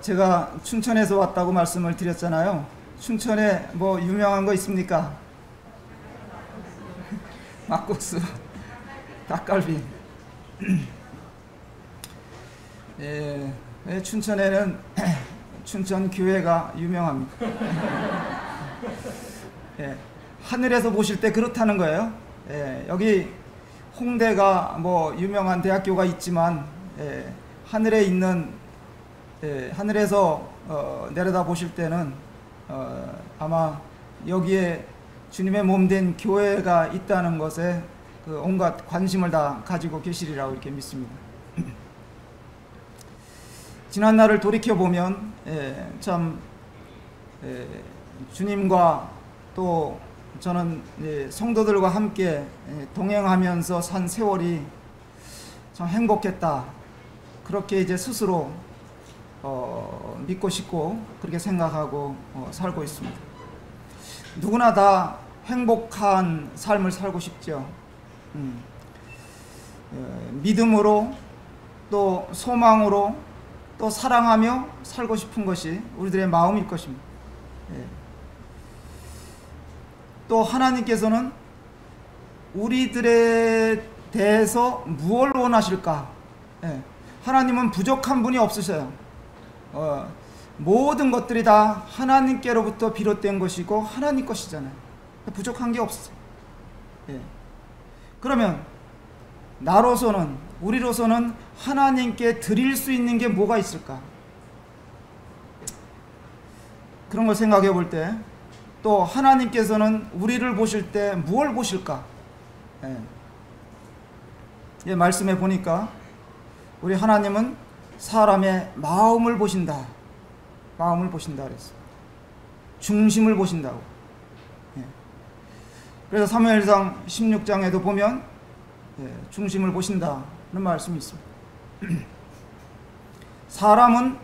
제가 춘천에서 왔다고 말씀을 드렸잖아요. 춘천에 뭐 유명한 거 있습니까? 막국수, 닭갈비. 춘천에는 춘천 교회가 유명합니다. 하늘에서 보실 때 그렇다는 거예요. 여기 홍대가 뭐 유명한 대학교가 있지만 하늘에 있는 하늘에서 내려다 보실 때는 아마 여기에 주님의 몸된 교회가 있다는 것에 그 온갖 관심을 다 가지고 계시리라고 이렇게 믿습니다. 지난 날을 돌이켜 보면 참 주님과 또 저는 성도들과 함께 동행하면서 산 세월이 참 행복했다. 그렇게 이제 스스로 믿고 싶고 그렇게 생각하고 살고 있습니다. 누구나 다 행복한 삶을 살고 싶죠. 믿음으로 또 소망으로 또 사랑하며 살고 싶은 것이 우리들의 마음일 것입니다. 또 하나님께서는 우리들에 대해서 무엇을 원하실까? 하나님은 부족한 분이 없으셔요. 모든 것들이 다 하나님께로부터 비롯된 것이고 하나님 것이잖아요. 부족한 게 없어요. 그러면 나로서는, 우리로서는 하나님께 드릴 수 있는 게 뭐가 있을까? 그런 걸 생각해 볼 때 또 하나님께서는 우리를 보실 때 무엇을 보실까? 말씀해 보니까 우리 하나님은 사람의 마음을 보신다. 마음을 보신다 그랬어요. 중심을 보신다고. 그래서 사무엘상 16장에도 보면 중심을 보신다는 말씀이 있습니다. 사람은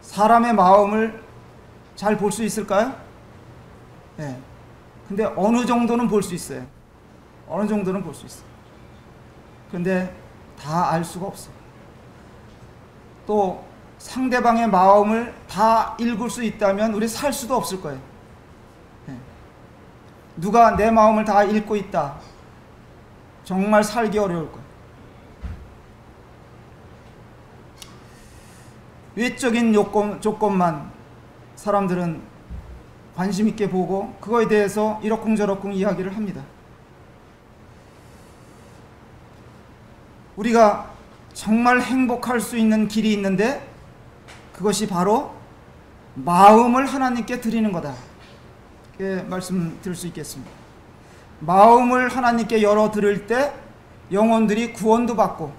사람의 마음을 잘 볼 수 있을까요? 근데 어느 정도는 볼 수 있어요. 어느 정도는 볼 수 있어요. 근데 다 알 수가 없어요. 또 상대방의 마음을 다 읽을 수 있다면 우리 살 수도 없을 거예요. 누가 내 마음을 다 읽고 있다. 정말 살기 어려울 거예요. 외적인 조건만 사람들은 관심 있게 보고 그거에 대해서 이러쿵저러쿵 이야기를 합니다. 우리가 정말 행복할 수 있는 길이 있는데 그것이 바로 마음을 하나님께 드리는 거다. 이렇게 말씀드릴 수 있겠습니다. 마음을 하나님께 열어 드릴 때 영혼들이 구원도 받고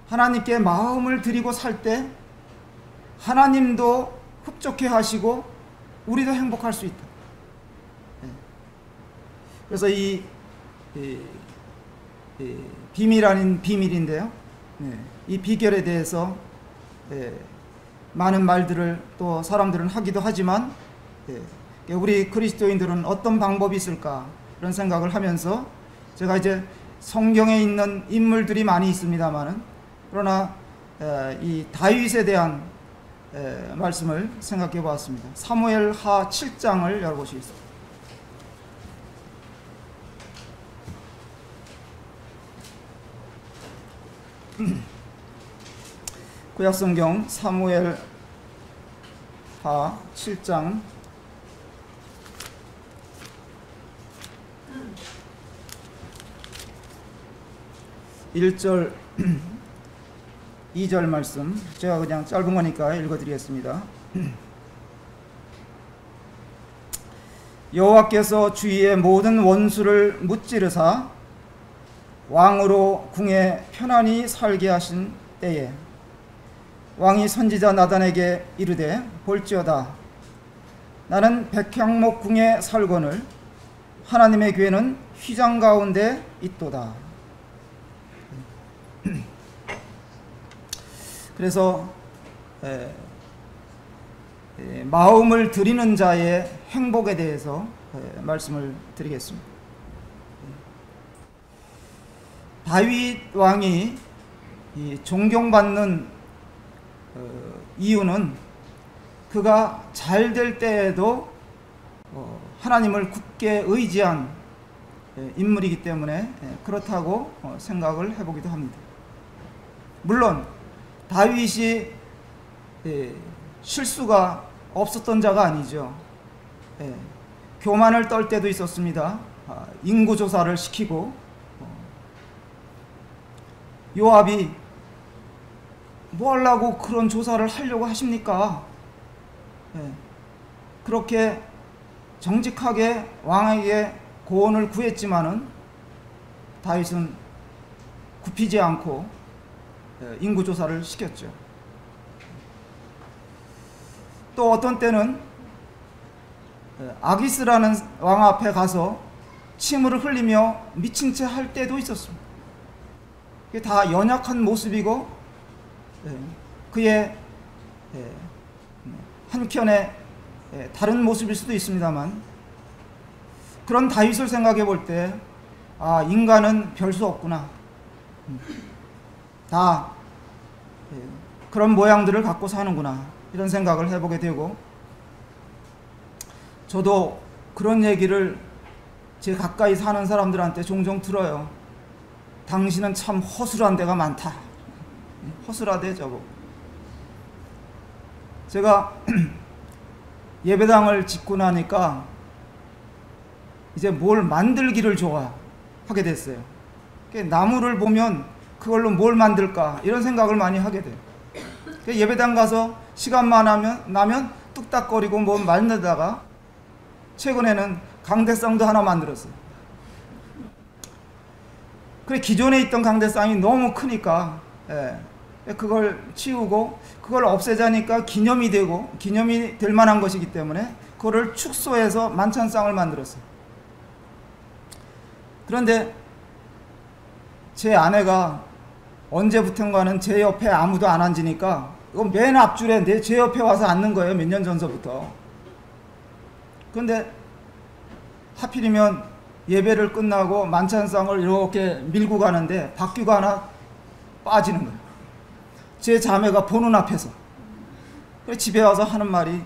하나님께 마음을 드리고 살 때 하나님도 흡족해 하시고 우리도 행복할 수 있다. 그래서 이 비밀 아닌 비밀인데요. 이 비결에 대해서 많은 말들을 또 사람들은 하기도 하지만 우리 그리스도인들은 어떤 방법이 있을까 이런 생각을 하면서 제가 이제 성경에 있는 인물들이 많이 있습니다만은 그러나 이 다윗에 대한 말씀을 생각해 보았습니다. 사무엘하 7장을 열어보시겠습니다. 구약성경 사무엘하 7장 1절 2절 말씀 제가 그냥 짧은 거니까 읽어드리겠습니다. 여호와께서 주위의 모든 원수를 무찌르사 왕으로 궁에 편안히 살게 하신 때에 왕이 선지자 나단에게 이르되 볼지어다 나는 백향목 궁에 살거늘 하나님의 교회는 휘장 가운데 있도다. 그래서 마음을 드리는 자의 행복에 대해서 말씀을 드리겠습니다. 다윗 왕이 이 존경받는 이유는 그가 잘 될 때에도 하나님을 굳게 의지한 인물이기 때문에 그렇다고 생각을 해보기도 합니다. 물론 다윗이 실수가 없었던 자가 아니죠. 교만을 떨 때도 있었습니다. 인구조사를 시키고, 요압이 뭐 하려고 그런 조사를 하려고 하십니까? 그렇게 정직하게 왕에게 고언을 구했지만은 다윗은 굽히지 않고 인구조사를 시켰죠. 또 어떤 때는 아기스라는 왕 앞에 가서 침을 흘리며 미친 채 할 때도 있었습니다. 그게 다 연약한 모습이고 그의 한켠에 다른 모습일 수도 있습니다만, 그런 다윗을 생각해 볼 때 인간은 별 수 없구나, 다 그런 모양들을 갖고 사는구나, 이런 생각을 해보게 되고, 저도 그런 얘기를 제 가까이 사는 사람들한테 종종 들어요. 당신은 참 허술한 데가 많다. 허술하대 저거. 제가 예배당을 짓고 나니까 이제 뭘 만들기를 좋아하게 됐어요. 나무를 보면 그걸로 뭘 만들까, 이런 생각을 많이 하게 돼요. 예배당 가서 시간만 나면 뚝딱거리고 뭐 만들다가 최근에는 강대상도 하나 만들었어요. 그래, 기존에 있던 강대상이 너무 크니까 그걸 치우고 그걸 없애자니까 기념이 되고 기념이 될 만한 것이기 때문에 그거를 축소해서 만찬상을 만들었어요. 그런데 제 아내가 언제부턴가는 제 옆에 아무도 안 앉으니까 이거 맨 앞줄에 제 옆에 와서 앉는 거예요. 몇 년 전서부터. 그런데 하필이면 예배를 끝나고 만찬상을 이렇게 밀고 가는데 바퀴가 하나 빠지는 거예요. 제 자매가 보는 앞에서. 그래서 집에 와서 하는 말이,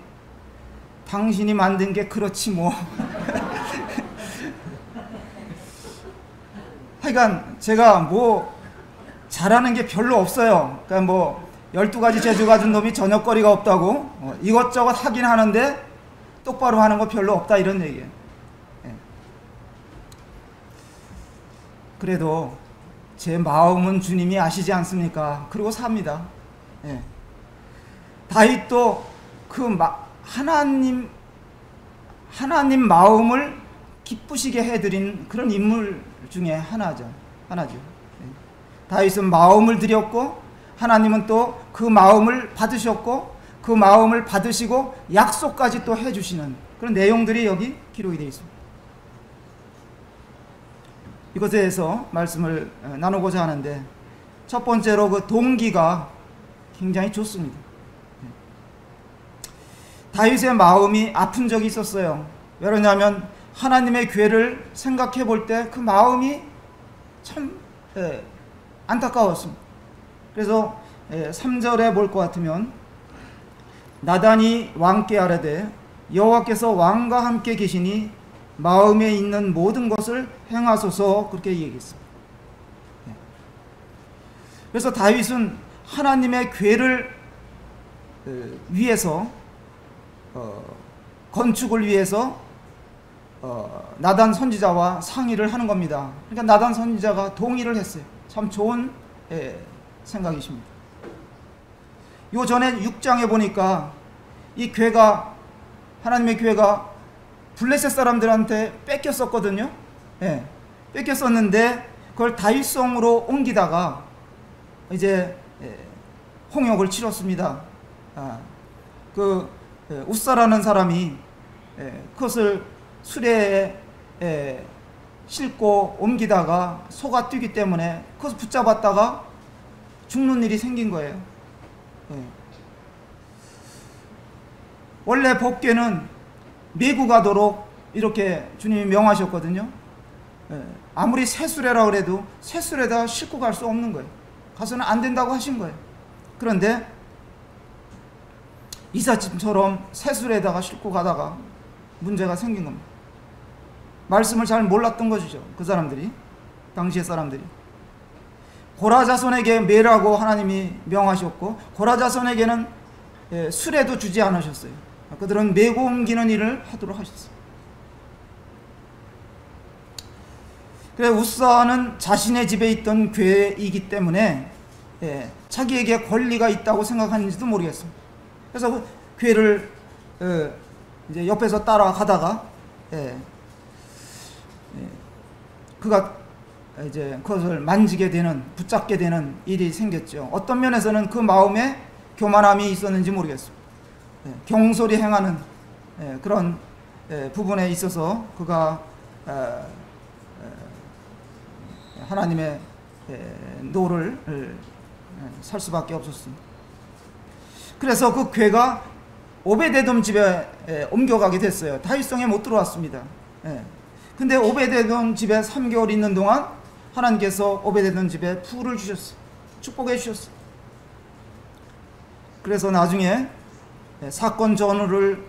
당신이 만든 게 그렇지 뭐. 하여간 제가 뭐 잘하는 게 별로 없어요. 그러니까 뭐 12가지 재주 가진 놈이 저녁거리가 없다고, 이것저것 하긴 하는데 똑바로 하는 거 별로 없다, 이런 얘기예요. 그래도 제 마음은 주님이 아시지 않습니까? 그리고 삽니다. 다윗도 그 하나님 마음을 기쁘시게 해드린 그런 인물 중에 하나죠. 다윗은 마음을 드렸고, 하나님은 또 그 마음을 받으셨고, 그 마음을 받으시고 약속까지 또 해주시는 그런 내용들이 여기 기록이 되어 있습니다. 이것에 대해서 말씀을 나누고자 하는데, 첫 번째로 그 동기가 굉장히 좋습니다. 다윗의 마음이 아픈 적이 있었어요. 왜냐하면 하나님의 괴를 생각해 볼 때 그 마음이 참 안타까웠습니다. 그래서 3절에 볼 것 같으면, 나단이 왕께 아뢰되 여호와께서 왕과 함께 계시니 마음에 있는 모든 것을 행하소서, 그렇게 얘기했습니다. 그래서 다윗은 하나님의 괴를 위해서, 건축을 위해서 나단 선지자와 상의를 하는 겁니다. 그러니까 나단 선지자가 동의를 했어요. 참 좋은 생각이십니다. 요 전에 6장에 보니까 이 괴가, 하나님의 괴가 블레셋 사람들한테 뺏겼었거든요. 뺏겼었는데 그걸 다윗성으로 옮기다가 이제 홍역을 치렀습니다. 그 웃사라는 사람이 그것을 수레에 싣고 옮기다가 소가 뛰기 때문에 그것을 붙잡았다가 죽는 일이 생긴 거예요. 원래 법궤는 메고 가도록 이렇게 주님이 명하셨거든요. 아무리 새 수레라 그래도 새 수레에다 싣고 갈 수 없는 거예요. 가서는 안 된다고 하신 거예요. 그런데 이삿짐처럼 새술에다가 싣고 가다가 문제가 생긴 겁니다. 말씀을 잘 몰랐던 것이죠. 그 사람들이, 당시의 사람들이. 고라자손에게 매라고 하나님이 명하셨고, 고라자손에게는 수레도 주지 않으셨어요. 그들은 메고 옮기는 일을 하도록 하셨어요. 그래, 우사는 자신의 집에 있던 괴이기 때문에 자기에게 권리가 있다고 생각하는지도 모르겠습니다. 그래서 그 괴를 이제 옆에서 따라가다가 그가 이제 그것을 만지게 되는, 붙잡게 되는 일이 생겼죠. 어떤 면에서는 그 마음에 교만함이 있었는지 모르겠습니다. 경솔히 행하는 그런 부분에 있어서 그가 하나님의 노를 살 수밖에 없었습니다. 그래서 그 괴가 오베데돔 집에 옮겨가게 됐어요. 다윗성에 못 들어왔습니다. 근데 오베데돔 집에 3개월 있는 동안 하나님께서 오베데돔 집에 부를 주셨어요. 축복해 주셨어요. 그래서 나중에 사건 전후를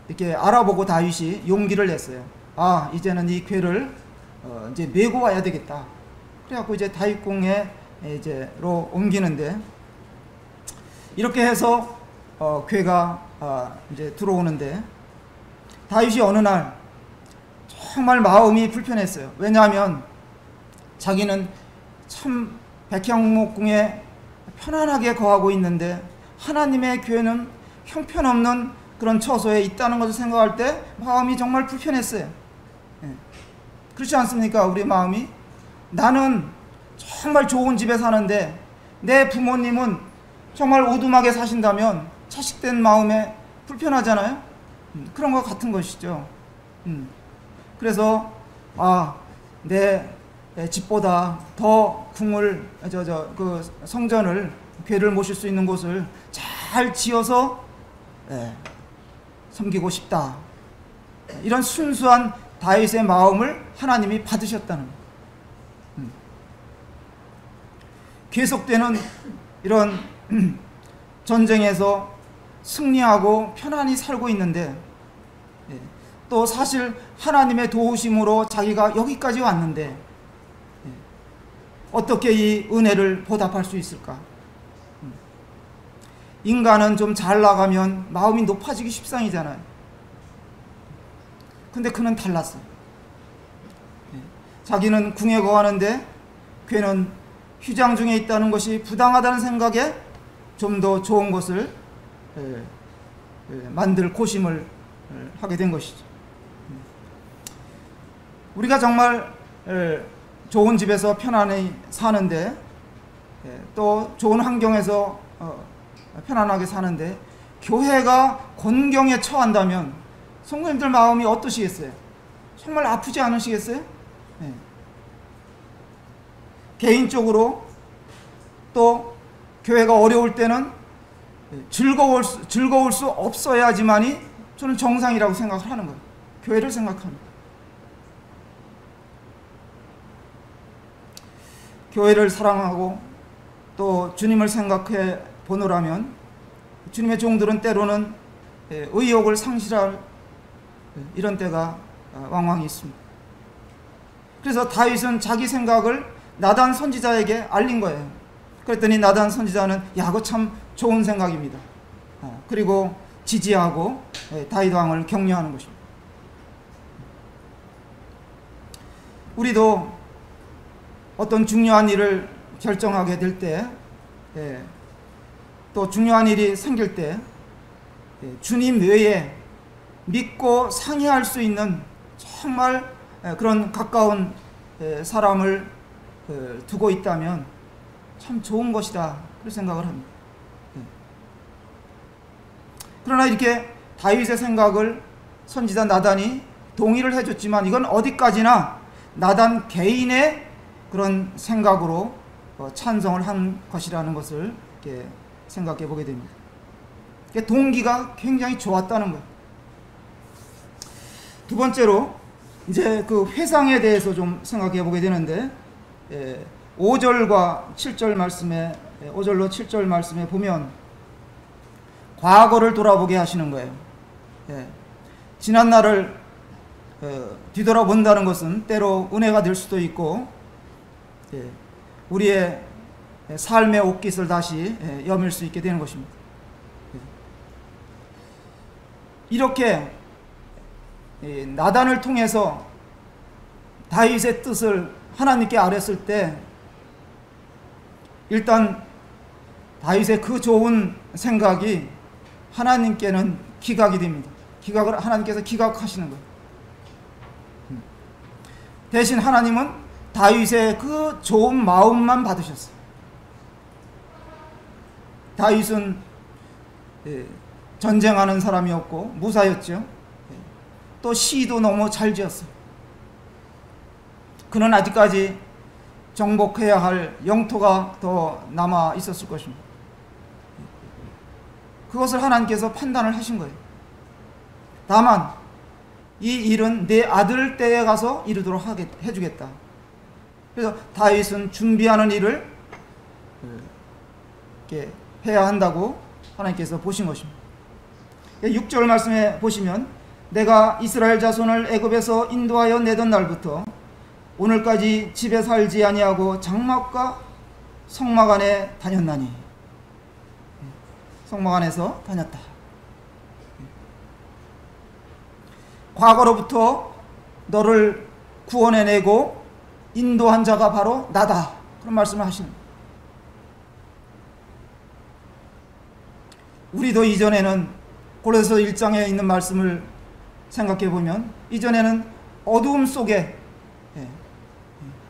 이렇게 알아보고 다윗이 용기를 냈어요. 아, 이제는 이 괴를 이제 메고 와야 되겠다. 그래갖고 이제 다윗궁에 이제로 옮기는데, 이렇게 해서 괴가 이제 들어오는데, 다윗이 어느 날 정말 마음이 불편했어요. 왜냐하면 자기는 참 백향목궁에 편안하게 거하고 있는데 하나님의 교회는 형편없는 그런 처소에 있다는 것을 생각할 때 마음이 정말 불편했어요. 그렇지 않습니까? 우리 마음이. 나는 정말 좋은 집에 사는데 내 부모님은 정말 오두막에 사신다면 자식된 마음에 불편하잖아요. 그런 것 같은 것이죠. 그래서 내 집보다 더 궁을 그 성전을, 괴를 모실 수 있는 곳을 잘 지어서 섬기고 싶다. 이런 순수한 다윗의 마음을 하나님이 받으셨다는 거예요. 계속되는 이런 전쟁에서 승리하고 편안히 살고 있는데, 또 사실 하나님의 도우심으로 자기가 여기까지 왔는데 어떻게 이 은혜를 보답할 수 있을까? 인간은 좀 잘 나가면 마음이 높아지기 십상이잖아요. 근데 그는 달랐어요. 자기는 궁에 거하는데 괴는 휘장 중에 있다는 것이 부당하다는 생각에 좀 더 좋은 것을 만들 고심을 하게 된 것이죠. 우리가 정말 좋은 집에서 편안히 사는데, 또 좋은 환경에서 편안하게 사는데 교회가 곤경에 처한다면 성도님들 마음이 어떠시겠어요? 정말 아프지 않으시겠어요? 개인적으로 또 교회가 어려울 때는 즐거울 수 없어야지만이 저는 정상이라고 생각을 하는 거예요. 교회를 생각합니다. 교회를 사랑하고 또 주님을 생각해 보노라면 주님의 종들은 때로는 의욕을 상실할 이런 때가 왕왕 있습니다. 그래서 다윗은 자기 생각을 나단 선지자에게 알린 거예요. 그랬더니 나단 선지자는 그거 참 좋은 생각입니다. 그리고 지지하고 다윗 왕을 격려하는 것입니다. 우리도 어떤 중요한 일을 결정하게 될 때, 또 중요한 일이 생길 때 주님 외에 믿고 상의할 수 있는 정말 그런 가까운 사람을 두고 있다면 참 좋은 것이다, 그런 생각을 합니다. 그러나 이렇게 다윗의 생각을 선지자 나단이 동의를 해줬지만 이건 어디까지나 나단 개인의 그런 생각으로 찬성을 한 것이라는 것을 이렇게 생각해 보게 됩니다. 동기가 굉장히 좋았다는 거예요. 두 번째로 이제 그 회상에 대해서 좀 생각해 보게 되는데, 5절과 7절 말씀에 5절로 7절 말씀에 보면 과거를 돌아보게 하시는 거예요. 지난 날을 뒤돌아본다는 것은 때로 은혜가 될 수도 있고 우리의 삶의 옷깃을 다시 여밀 수 있게 되는 것입니다. 이렇게 나단을 통해서 다윗의 뜻을 하나님께 아뢰었을 때 일단 다윗의 그 좋은 생각이 하나님께는 기각이 됩니다. 하나님께서 기각하시는 거예요. 대신 하나님은 다윗의 그 좋은 마음만 받으셨어요. 다윗은 전쟁하는 사람이었고 무사였죠. 또 시도 너무 잘 지었어요. 그는 아직까지 정복해야 할 영토가 더 남아 있었을 것입니다. 그것을 하나님께서 판단을 하신 거예요. 다만 이 일은 내 아들 때에 가서 이루도록 해주겠다. 그래서 다윗은 준비하는 일을 이렇게 해야 한다고 하나님께서 보신 것입니다. 6절 말씀에 보시면 내가 이스라엘 자손을 애굽에서 인도하여 내던 날부터 오늘까지 집에 살지 아니하고 장막과 성막 안에 다녔나니. 성막 안에서 다녔다. 과거로부터 너를 구원해내고 인도한 자가 바로 나다. 그런 말씀을 하시는 거예요. 우리도 이전에는 고린도서 1장에 있는 말씀을 생각해 보면 이전에는 어두움 속에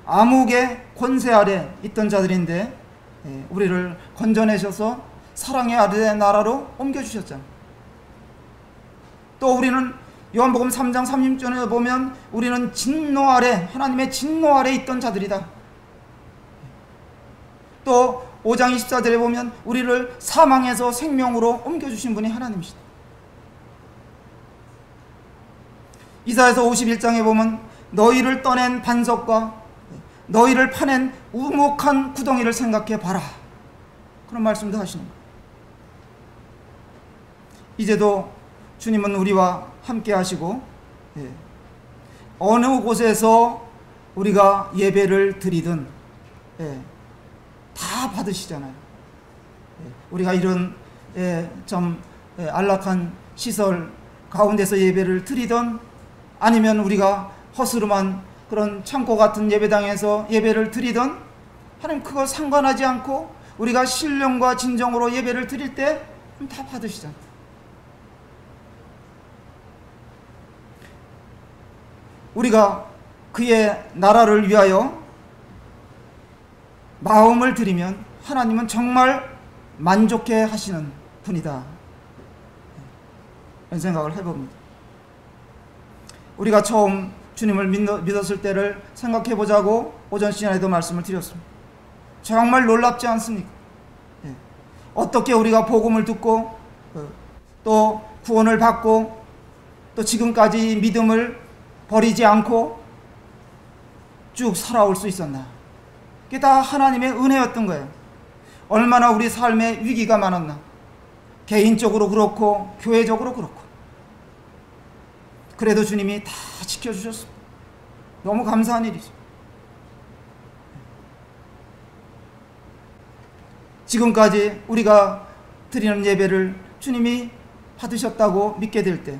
암흑의 권세 아래 있던 자들인데 우리를 건져내셔서 사랑의 아들의 나라로 옮겨주셨잖아요. 또 우리는 요한복음 3장 30절에 보면 우리는 진노 아래, 하나님의 진노 아래 있던 자들이다. 또 5장 24절에 보면 우리를 사망에서 생명으로 옮겨주신 분이 하나님이시다. 이사야서 51장에 보면 너희를 떠낸 반석과 너희를 파낸 우묵한 구덩이를 생각해 봐라. 그런 말씀도 하시는 거예요. 이제도 주님은 우리와 함께 하시고 어느 곳에서 우리가 예배를 드리든 다 받으시잖아요. 우리가 이런 좀 안락한 시설 가운데서 예배를 드리든 아니면 우리가 허스름한 그런 창고 같은 예배당에서 예배를 드리든 하나님 그걸 상관하지 않고 우리가 신령과 진정으로 예배를 드릴 때 다 받으시잖아요. 우리가 그의 나라를 위하여 마음을 드리면 하나님은 정말 만족해 하시는 분이다. 이런 생각을 해봅니다. 우리가 처음 주님을 믿었을 때를 생각해 보자고 오전 시간에도 말씀을 드렸습니다. 정말 놀랍지 않습니까? 어떻게 우리가 복음을 듣고 또 구원을 받고 또 지금까지 믿음을 버리지 않고 쭉 살아올 수 있었나? 그게 다 하나님의 은혜였던 거예요. 얼마나 우리 삶에 위기가 많았나? 개인적으로 그렇고 교회적으로 그렇고. 그래도 주님이 다 지켜주셨습니다. 너무 감사한 일이죠. 지금까지 우리가 드리는 예배를 주님이 받으셨다고 믿게 될 때,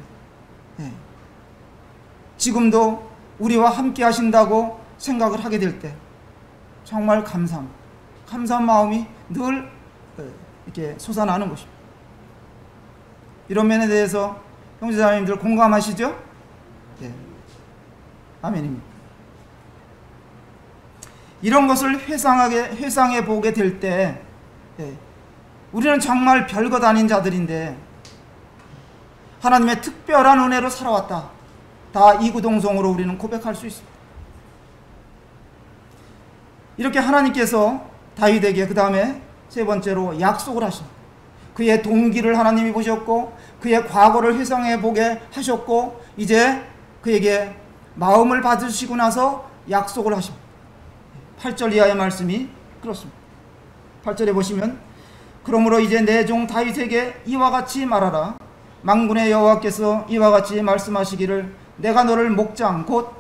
지금도 우리와 함께 하신다고 생각을 하게 될 때 정말 감사한 마음이 늘 이렇게 솟아나는 것입니다. 이런 면에 대해서 형제자매님들 공감하시죠? 네. 아멘입니다. 이런 것을 회상해 보게 될 때 우리는 정말 별것 아닌 자들인데 하나님의 특별한 은혜로 살아왔다. 다 이구동성으로 우리는 고백할 수 있습니다. 이렇게 하나님께서 다윗에게 그 다음에 세 번째로 약속을 하십니다. 그의 동기를 하나님이 보셨고 그의 과거를 회상해 보게 하셨고 이제 그에게 마음을 받으시고 나서 약속을 하십니다. 8절 이하의 말씀이 그렇습니다. 8절에 보시면 그러므로 이제 내 종 다윗에게 이와 같이 말하라. 만군의 여호와께서 이와 같이 말씀하시기를 내가 너를 목장 곧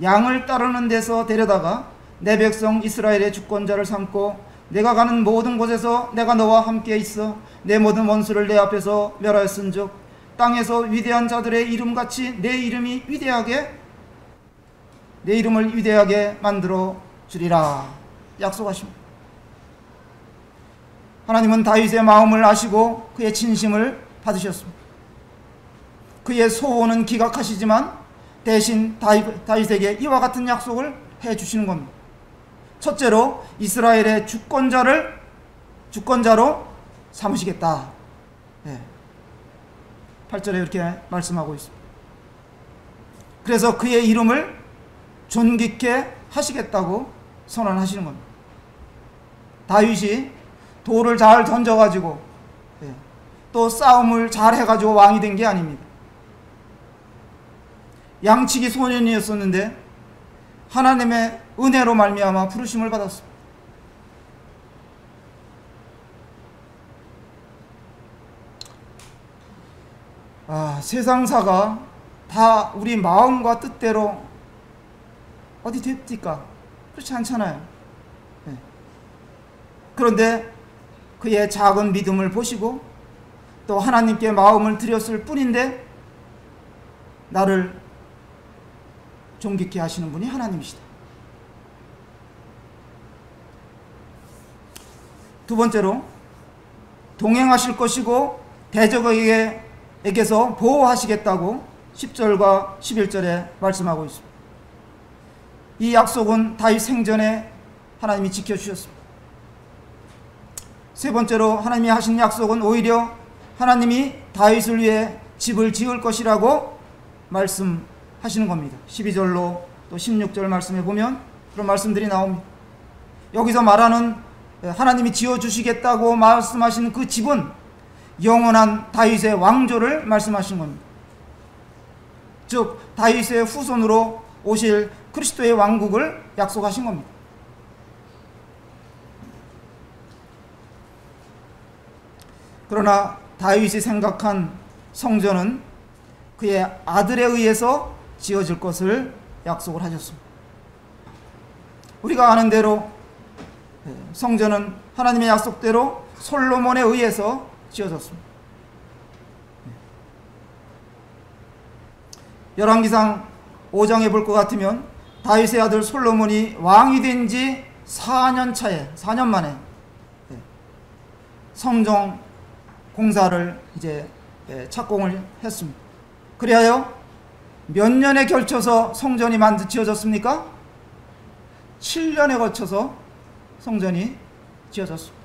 양을 따르는 데서 데려다가 내 백성 이스라엘의 주권자를 삼고 내가 가는 모든 곳에서 내가 너와 함께 있어 내 모든 원수를 내 앞에서 멸하였은즉 땅에서 위대한 자들의 이름같이 내 이름을 위대하게 만들어 주리라 약속하십니다. 하나님은 다윗의 마음을 아시고 그의 진심을 받으셨습니다. 그의 소원은 기각하시지만 대신 다윗에게 이와 같은 약속을 해주시는 겁니다. 첫째로 이스라엘의 주권자로 삼으시겠다. 8절에 이렇게 말씀하고 있습니다. 그래서 그의 이름을 존귀케 하시겠다고 선언하시는 겁니다. 다윗이 돌을 잘 던져가지고 또 싸움을 잘 해가지고 왕이 된 게 아닙니다. 양치기 소년이었었는데 하나님의 은혜로 말미암아 부르심을 받았습니다. 세상사가 다 우리 마음과 뜻대로 어디 됩니까? 그렇지 않잖아요. 그런데 그의 작은 믿음을 보시고 또 하나님께 마음을 드렸을 뿐인데 나를 존귀케 하시는 분이 하나님이시다. 두 번째로 동행하실 것이고 대적에게서 보호하시겠다고 10절과 11절에 말씀하고 있습니다. 이 약속은 다윗 생전에 하나님이 지켜주셨습니다. 세 번째로 하나님이 하신 약속은 오히려 하나님이 다윗을 위해 집을 지을 것이라고 말씀하시는 겁니다. 12절로 또 16절 말씀에 보면 그런 말씀들이 나옵니다. 여기서 말하는 하나님이 지어주시겠다고 말씀하시는 그 집은 영원한 다윗의 왕조를 말씀하시는 겁니다. 즉 다윗의 후손으로 오실 그리스도의 왕국을 약속하신 겁니다. 그러나 다윗이 생각한 성전은 그의 아들에 의해서 지어질 것을 약속을 하셨습니다. 우리가 아는 대로 성전은 하나님의 약속대로 솔로몬에 의해서 지어졌습니다. 열왕기상 5장에 볼 것 같으면 다윗의 아들 솔로몬이 왕이 된 지 4년 만에 성전 공사를 이제 착공을 했습니다. 그리하여 몇 년에 걸쳐서 성전이 지어졌습니까? 7년에 걸쳐서 성전이 지어졌습니다.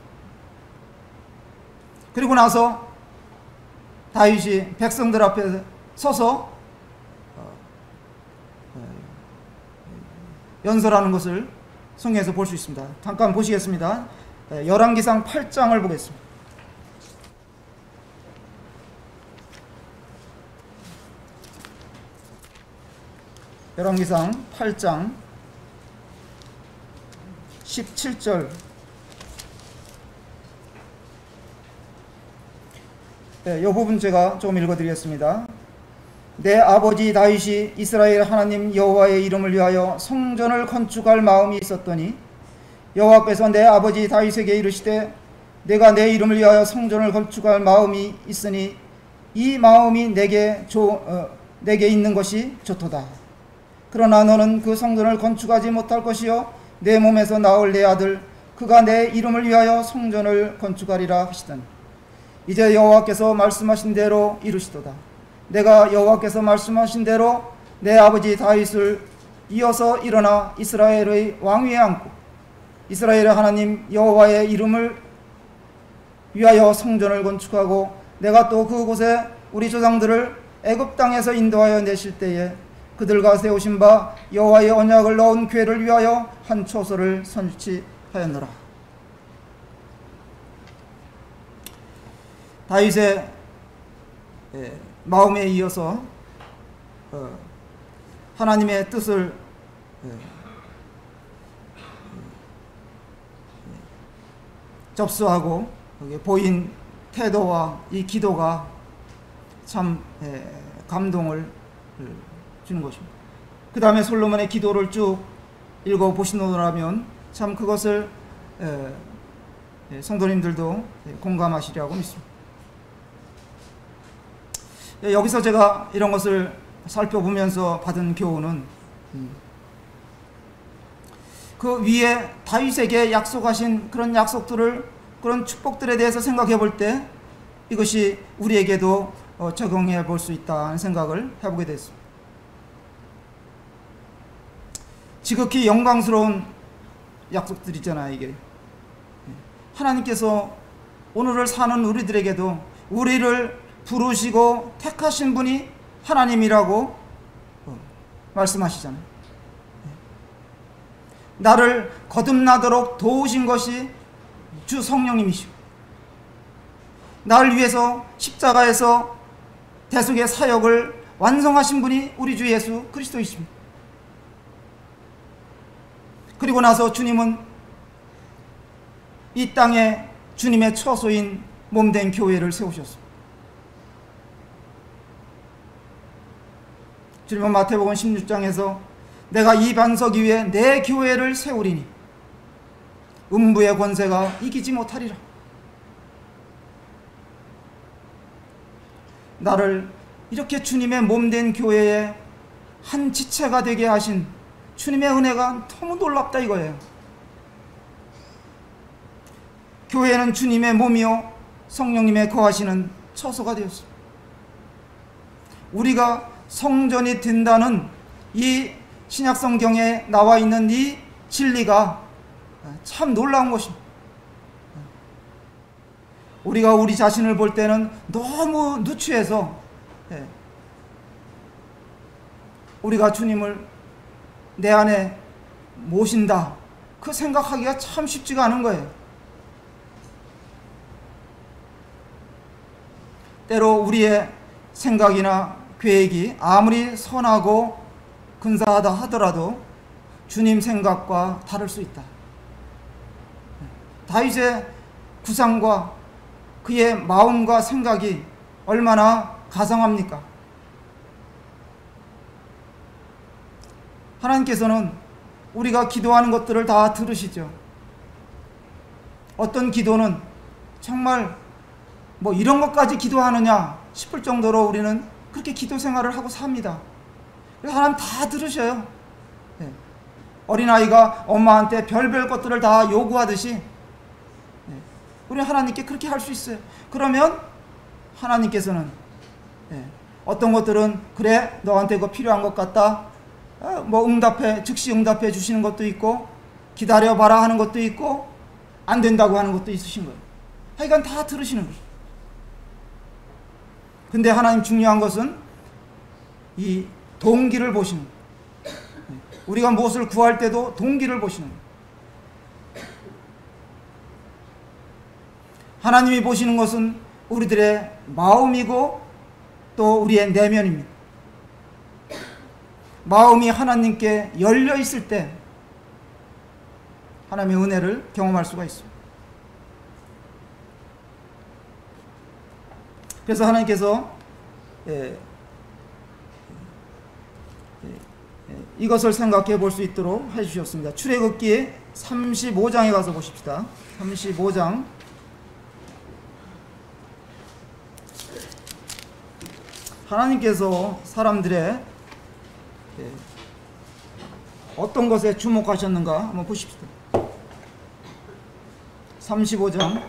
그리고 나서 다윗이 백성들 앞에 서서 연설하는 것을 성경에서 볼 수 있습니다. 잠깐 보시겠습니다. 열왕기상 8장을 보겠습니다. 열왕기상 8장 17절. 이 부분 제가 좀 읽어드리겠습니다. 내 아버지 다윗이 이스라엘 하나님 여호와의 이름을 위하여 성전을 건축할 마음이 있었더니 여호와께서 내 아버지 다윗에게 이르시되 내가 내 이름을 위하여 성전을 건축할 마음이 있으니 이 마음이 내게 있는 것이 좋도다. 그러나 너는 그 성전을 건축하지 못할 것이요 내 몸에서 나올 내 아들 그가 내 이름을 위하여 성전을 건축하리라 하시더니 이제 여호와께서 말씀하신 대로 이루시도다. 내가 여호와께서 말씀하신 대로 내 아버지 다윗을 이어서 일어나 이스라엘의 왕위에 앉고 이스라엘의 하나님 여호와의 이름을 위하여 성전을 건축하고 내가 또 그곳에 우리 조상들을 애굽 땅에서 인도하여 내실 때에 그들과 세우신 바 여호와의 언약을 넣은 궤를 위하여 한 초소를 설치하였노라. 다윗의 마음에 이어서 하나님의 뜻을 접수하고 보인 태도와 이 기도가 참 감동을 주는 것입니다. 그 다음에 솔로몬의 기도를 쭉 읽어보시노라면 참 그것을 성도님들도 공감하시리라고 믿습니다. 여기서 제가 이런 것을 살펴보면서 받은 교훈은 그 위에 다윗에게 약속하신 그런 약속들을, 그런 축복들에 대해서 생각해 볼 때 이것이 우리에게도 적용해 볼 수 있다는 생각을 해보게 됐습니다. 지극히 영광스러운 약속들이잖아요. 이게 하나님께서 오늘을 사는 우리들에게도 우리를 부르시고 택하신 분이 하나님이라고 말씀하시잖아요. 나를 거듭나도록 도우신 것이 주 성령님이시고, 나를 위해서 십자가에서 대속의 사역을 완성하신 분이 우리 주 예수 그리스도이십니다. 그리고 나서 주님은 이 땅에 주님의 처소인 몸된 교회를 세우셨습니다. 주님은 마태복음 16장에서 내가 이 반석 위에 내 교회를 세우리니 음부의 권세가 이기지 못하리라. 나를 이렇게 주님의 몸된 교회의 한 지체가 되게 하신 주님의 은혜가 너무 놀랍다 이거예요. 교회는 주님의 몸이요 성령님의 거하시는 처소가 되었습니다. 우리가 성전이 된다는 이 신약성경에 나와 있는 이 진리가 참 놀라운 것입니다. 우리가 우리 자신을 볼 때는 너무 누추해서 우리가 주님을 내 안에 모신다, 그 생각하기가 참 쉽지가 않은 거예요. 때로 우리의 생각이나 계획이 아무리 선하고 근사하다 하더라도 주님 생각과 다를 수 있다. 다윗의 구상과 그의 마음과 생각이 얼마나 가상합니까? 하나님께서는 우리가 기도하는 것들을 다 들으시죠. 어떤 기도는 정말 뭐 이런 것까지 기도하느냐 싶을 정도로 우리는 그렇게 기도 생활을 하고 삽니다. 그래서 하나님 다 들으셔요. 어린아이가 엄마한테 별별 것들을 다 요구하듯이 우리는 하나님께 그렇게 할 수 있어요. 그러면 하나님께서는 어떤 것들은 그래 너한테 그거 필요한 것 같다, 뭐 즉시 응답해 주시는 것도 있고, 기다려봐라 하는 것도 있고, 안 된다고 하는 것도 있으신 거예요. 하여간 다 들으시는 거예요. 근데 하나님 중요한 것은 이 동기를 보시는 거예요. 우리가 무엇을 구할 때도 동기를 보시는 거예요. 하나님이 보시는 것은 우리들의 마음이고 또 우리의 내면입니다. 마음이 하나님께 열려 있을 때 하나님의 은혜를 경험할 수가 있습니다. 그래서 하나님께서 이것을 생각해 볼 수 있도록 해주셨습니다. 출애굽기 35장에 가서 보십시다. 35장 하나님께서 사람들의 어떤 것에 주목하셨는가 한번 보십시다. 35장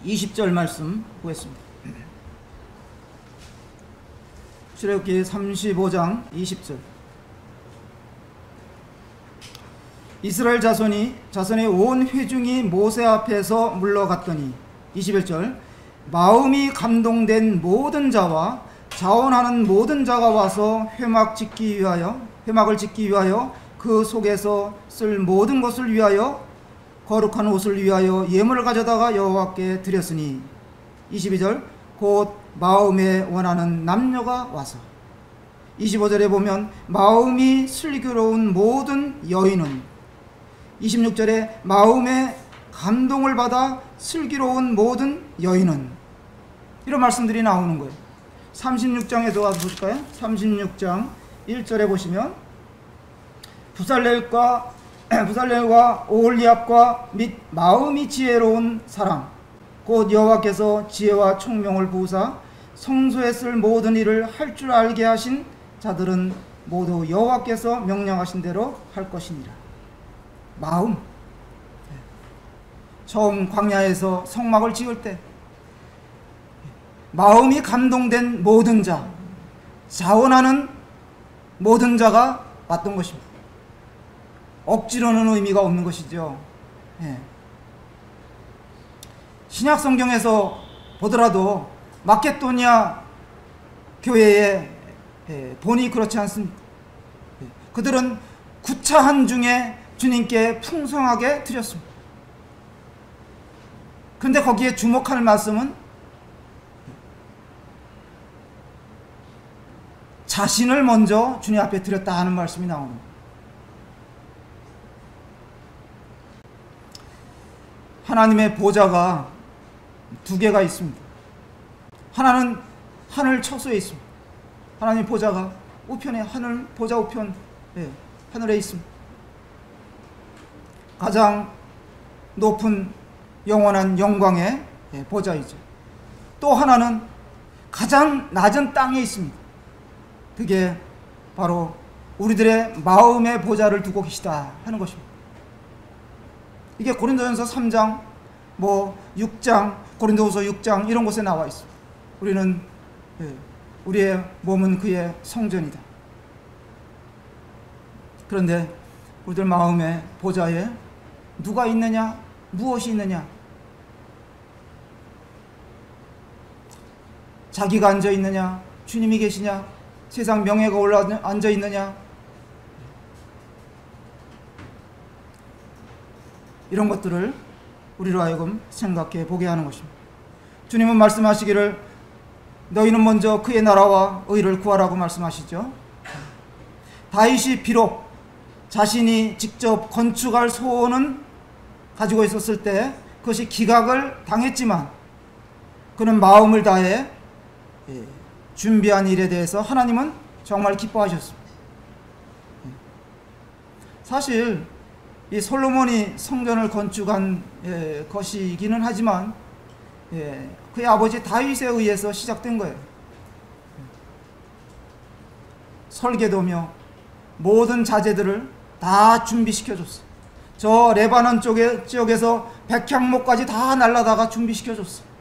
20절 말씀 보겠습니다. 출애굽기 35장 20절. 이스라엘 자손의 온 회중이 모세 앞에서 물러갔더니 21절. 마음이 감동된 모든 자와 자원하는 모든 자가 와서 회막을 짓기 위하여 그 속에서 쓸 모든 것을 위하여 거룩한 옷을 위하여 예물을 가져다가 여호와께 드렸으니 22절. 곧 마음에 원하는 남녀가 와서. 25절에 보면 마음이 슬기로운 모든 여인은, 26절에 마음에 감동을 받아 슬기로운 모든 여인은, 이런 말씀들이 나오는 거예요. 36장에도 와서 볼까요? 36장 1절에 보시면 부살렐과 오홀리압과 및 마음이 지혜로운 사람 곧 여호와께서 지혜와 총명을 부으사 성소에 쓸 모든 일을 할 줄 알게 하신 자들은 모두 여호와께서 명령하신 대로 할 것이니라. 마음. 처음 광야에서 성막을 지을 때 마음이 감동된 모든 자, 자원하는 모든 자가 왔던 것입니다. 억지로는 의미가 없는 것이죠. 신약 성경에서 보더라도 마케도니아 교회의 본이 그렇지 않습니다. 그들은 구차한 중에 주님께 풍성하게 드렸습니다. 그런데 거기에 주목할 말씀은 자신을 먼저 주님 앞에 드렸다 하는 말씀이 나옵니다. 하나님의 보좌가 두 개가 있습니다. 하나는 하늘 처소에 있습니다. 하나님 보좌가 우편에, 하늘 보좌 우편, 하늘에 있습니다. 가장 높은 영원한 영광의 보좌이죠. 또 하나는 가장 낮은 땅에 있습니다. 그게 바로 우리들의 마음의 보좌를 두고 계시다 하는 것입니다. 이게 고린도전서 3장, 6장, 고린도후서 6장 이런 곳에 나와 있습니다. 우리의 몸은 그의 성전이다. 그런데 우리들 마음의 보좌에 누가 있느냐? 무엇이 있느냐? 자기가 앉아 있느냐? 주님이 계시냐? 세상 명예가 올라 앉아 있느냐? 이런 것들을 우리로 하여금 생각해 보게 하는 것입니다. 주님은 말씀하시기를 너희는 먼저 그의 나라와 의를 구하라고 말씀하시죠. 다윗이 비록 자신이 직접 건축할 소원은 가지고 있었을 때 그것이 기각을 당했지만 그는 마음을 다해 준비한 일에 대해서 하나님은 정말 기뻐하셨습니다. 사실 이 솔로몬이 성전을 건축한 것이기는 하지만 그의 아버지 다윗에 의해서 시작된 거예요. 설계도며 모든 자재들을 다 준비시켜줬어요. 저 레바논 지역에서 백향목까지 다 날라다가 준비시켜줬어요.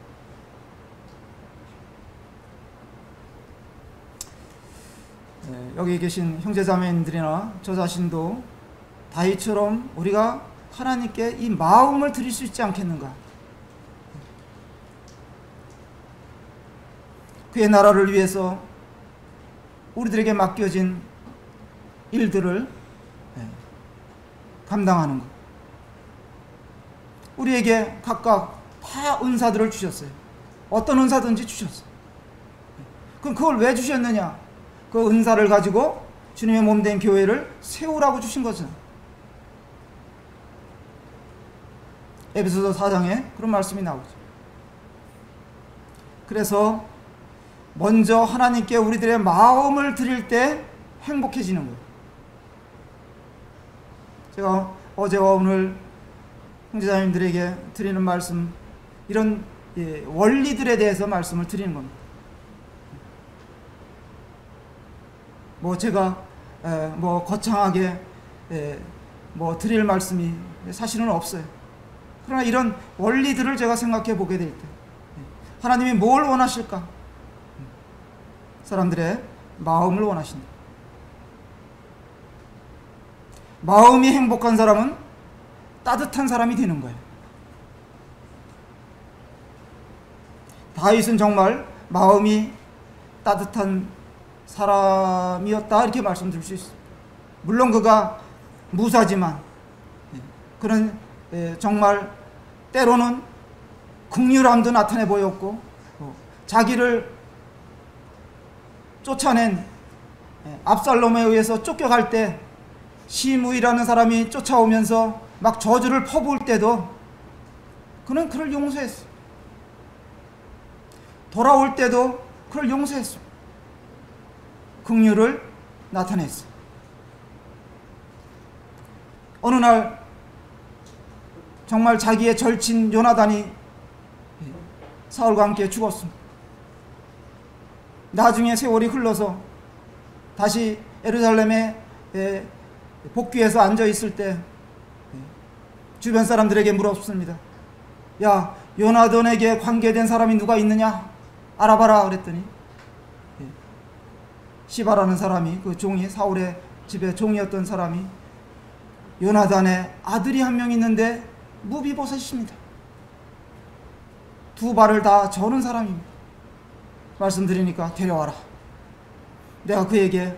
여기 계신 형제자매님들이나 저 자신도 다윗처럼 우리가 하나님께 이 마음을 드릴 수 있지 않겠는가? 그의 나라를 위해서 우리들에게 맡겨진 일들을 감당하는 것. 우리에게 각각 다 은사들을 주셨어요. 어떤 은사든지 주셨어요. 그럼 그걸 왜 주셨느냐? 그 은사를 가지고 주님의 몸된 교회를 세우라고 주신 거죠. 에베소서 4장에 그런 말씀이 나오죠. 그래서 먼저 하나님께 우리들의 마음을 드릴 때 행복해지는 거예요. 제가 어제와 오늘 형제자님들에게 드리는 말씀, 이런 원리들에 대해서 말씀을 드리는 겁니다. 제가 거창하게 드릴 말씀이 사실은 없어요. 그러나 이런 원리들을 제가 생각해 보게 될 때 하나님이 뭘 원하실까? 사람들의 마음을 원하신다. 마음이 행복한 사람은 따뜻한 사람이 되는 거예요. 다윗은 정말 마음이 따뜻한 사람이었다 이렇게 말씀드릴 수 있습니다. 물론 그가 무사지만 그는 정말 때로는 긍휼함도 나타내 보였고 자기를 쫓아낸 압살롬에 의해서 쫓겨갈 때 시므이라는 사람이 쫓아오면서 막 저주를 퍼부을 때도 그는 그를 용서했어. 돌아올 때도 그를 용서했어. 긍휼을 나타냈어. 어느 날 정말 자기의 절친 요나단이 사울과 함께 죽었습니다. 나중에 세월이 흘러서 다시 예루살렘에 복귀해서 앉아 있을 때 주변 사람들에게 물었습니다. 야, 요나단에게 관계된 사람이 누가 있느냐? 알아봐라 그랬더니 시바라는 사람이, 그 종이, 사울의 집에 종이었던 사람이 요나단의 아들이 한 명 있는데 무비보셋입니다. 두 발을 다 저는 사람입니다. 말씀드리니까 데려와라. 내가 그에게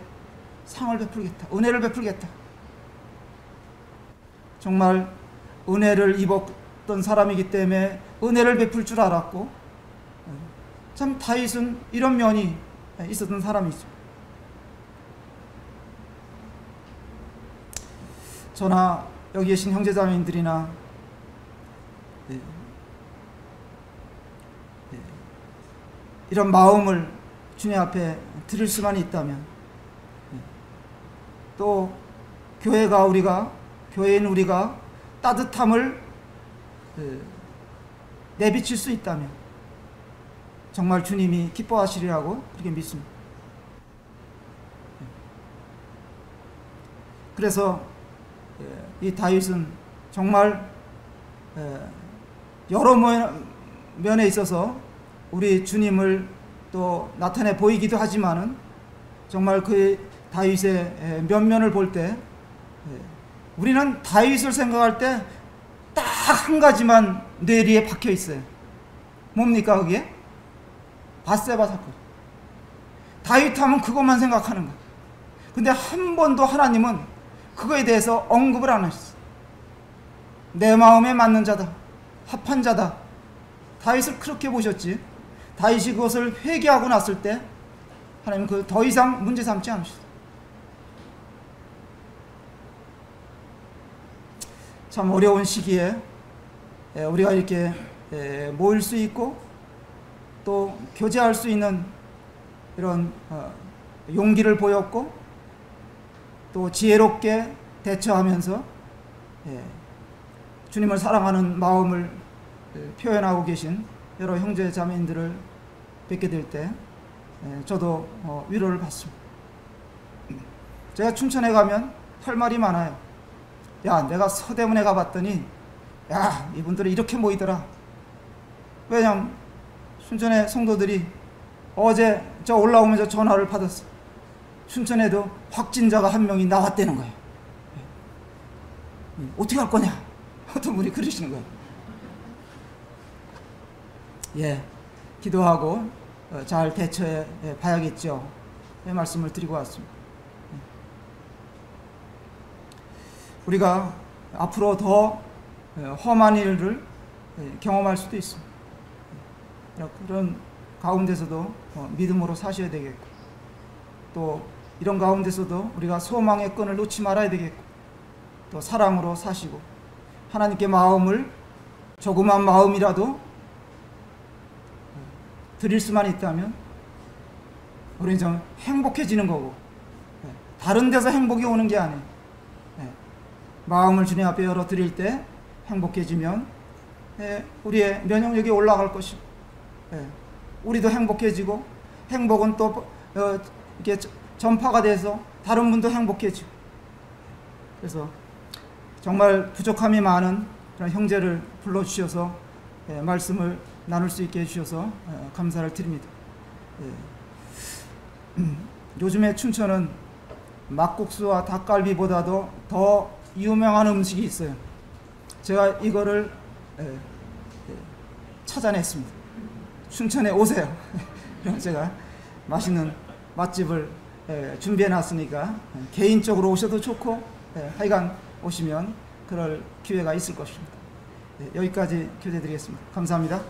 상을 베풀겠다. 은혜를 베풀겠다. 정말 은혜를 입었던 사람이기 때문에 은혜를 베풀 줄 알았고, 참 다윗은 이런 면이 있었던 사람이죠. 저나 여기 계신 형제자매님들이나 이런 마음을 주님 앞에 드릴 수만 있다면, 또 교회인 우리가 따뜻함을 내비칠 수 있다면 정말 주님이 기뻐하시리라고 그렇게 믿습니다. 그래서 이 다윗은 정말 여러 면에 있어서 우리 주님을 또 나타내 보이기도 하지만은 정말 그 다윗의 면면을 볼 때 우리는 다윗을 생각할 때 딱 한 가지만 뇌리에 박혀 있어요. 뭡니까 그게? 밧세바 사건. 다윗 하면 그것만 생각하는 거예요. 근데 한 번도 하나님은 그거에 대해서 언급을 안 하셨어요. 내 마음에 맞는 자다, 합한 자다. 다윗을 그렇게 보셨지. 다윗이 그것을 회개하고 났을 때 하나님은 그 더 이상 문제 삼지 않으셨어요. 참 어려운 시기에 우리가 이렇게 모일 수 있고 또 교제할 수 있는 이런 용기를 보였고, 또 지혜롭게 대처하면서 주님을 사랑하는 마음을 표현하고 계신 여러 형제 자매님들을 뵙게 될 때 저도 위로를 받습니다. 제가 춘천에 가면 할 말이 많아요. 야, 내가 서대문에 가봤더니 야, 이분들이 이렇게 모이더라. 왜냐면 춘천의 성도들이 어제 저 올라오면서 전화를 받았어. 춘천에도 확진자가 한 명이 나왔다는 거예요. 어떻게 할 거냐? 어떤 분이 그러시는 거예요. 예, 기도하고 잘 대처해 봐야겠죠. 말씀을 드리고 왔습니다. 우리가 앞으로 더 험한 일을 경험할 수도 있습니다. 그런 가운데서도 믿음으로 사셔야 되겠고, 또 이런 가운데서도 우리가 소망의 끈을 놓지 말아야 되겠고, 또 사랑으로 사시고 하나님께 마음을, 조그만 마음이라도 드릴 수만 있다면 우리는 좀 행복해지는 거고, 다른 데서 행복이 오는 게 아니에요. 마음을 주님 앞에 열어 드릴 때 행복해지면 우리의 면역력이 올라갈 것이고, 우리도 행복해지고, 행복은 또 이렇게 전파가 돼서 다른 분도 행복해지고, 그래서 정말 부족함이 많은 그런 형제를 불러주셔서 말씀을 나눌 수 있게 해주셔서 감사를 드립니다. 요즘에 춘천은 막국수와 닭갈비보다도 더 유명한 음식이 있어요. 제가 이거를 찾아냈습니다. 춘천에 오세요. 그럼 제가 맛있는 맛집을 준비해 놨으니까 개인적으로 오셔도 좋고, 하여간 오시면 그럴 기회가 있을 것입니다. 여기까지 교제드리겠습니다. 감사합니다.